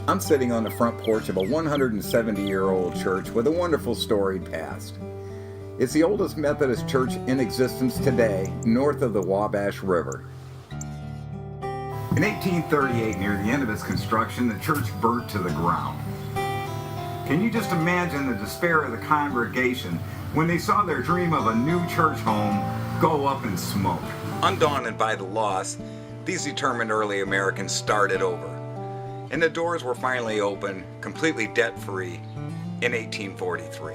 I'm sitting on the front porch of a 170-year-old church with a wonderful storied past. It's the oldest Methodist church in existence today, north of the Wabash River. In 1838, near the end of its construction, the church burnt to the ground. Can you just imagine the despair of the congregation when they saw their dream of a new church home go up in smoke? Undaunted by the loss, these determined early Americans started over. And the doors were finally open, completely debt-free, in 1843.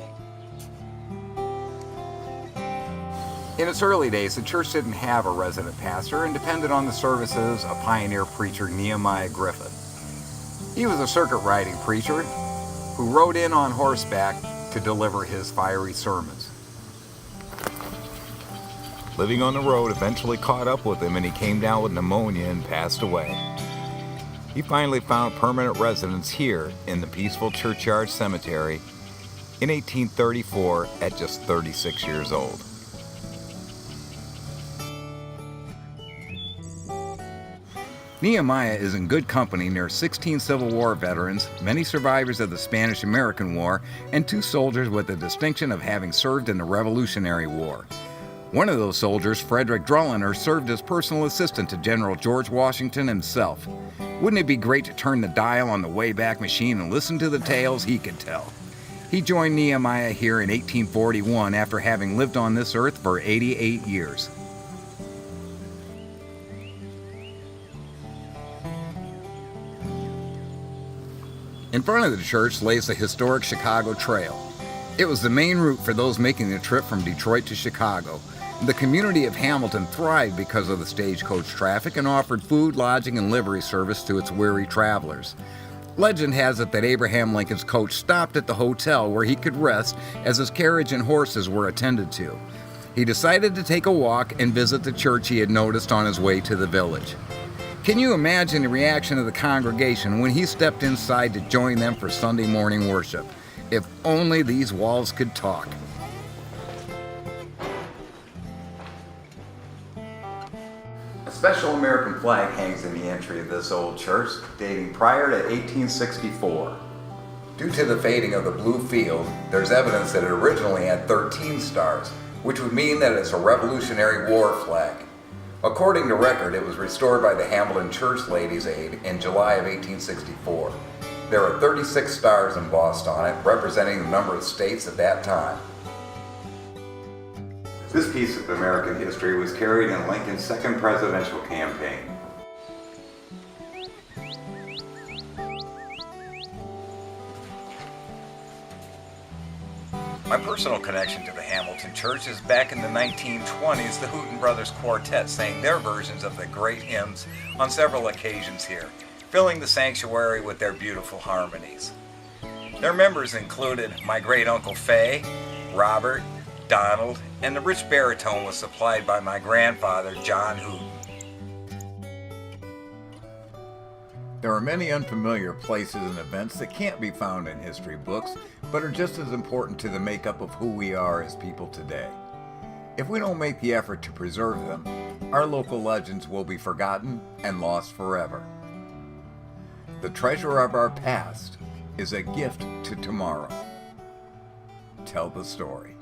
In its early days, the church didn't have a resident pastor and depended on the services of pioneer preacher Nehemiah Griffin. He was a circuit-riding preacher who rode in on horseback to deliver his fiery sermons. Living on the road eventually caught up with him, and he came down with pneumonia and passed away. He finally found permanent residence here in the peaceful Churchyard Cemetery in 1834 at just 36 years old. Nehemiah is in good company near 16 Civil War veterans, many survivors of the Spanish-American War, and 2 soldiers with the distinction of having served in the Revolutionary War. One of those soldiers, Frederick Drulliner, served as personal assistant to General George Washington himself. Wouldn't it be great to turn the dial on the Wayback Machine and listen to the tales he could tell? He joined Nehemiah here in 1841 after having lived on this earth for 88 years. In front of the church lays the historic Chicago Trail. It was the main route for those making the trip from Detroit to Chicago. The community of Hamilton thrived because of the stagecoach traffic and offered food, lodging, and livery service to its weary travelers. Legend has it that Abraham Lincoln's coach stopped at the hotel where he could rest as his carriage and horses were attended to. He decided to take a walk and visit the church he had noticed on his way to the village. Can you imagine the reaction of the congregation when he stepped inside to join them for Sunday morning worship? If only these walls could talk. A special American flag hangs in the entry of this old church, dating prior to 1864. Due to the fading of the blue field, there's evidence that it originally had 13 stars, which would mean that it's a Revolutionary War flag. According to record, it was restored by the Hamilton Church Ladies' Aid in July of 1864. There are 36 stars embossed on it, representing the number of states at that time. This piece of American history was carried in Lincoln's second presidential campaign. My personal connection to the Hamilton Church is back in the 1920s. The Hooten Brothers Quartet sang their versions of the great hymns on several occasions here, filling the sanctuary with their beautiful harmonies. Their members included my great-uncle Fay, Robert, Donald, and the rich baritone was supplied by my grandfather, John Hooten. There are many unfamiliar places and events that can't be found in history books, but are just as important to the makeup of who we are as people today. If we don't make the effort to preserve them, our local legends will be forgotten and lost forever. The treasure of our past is a gift to tomorrow. Tell the story.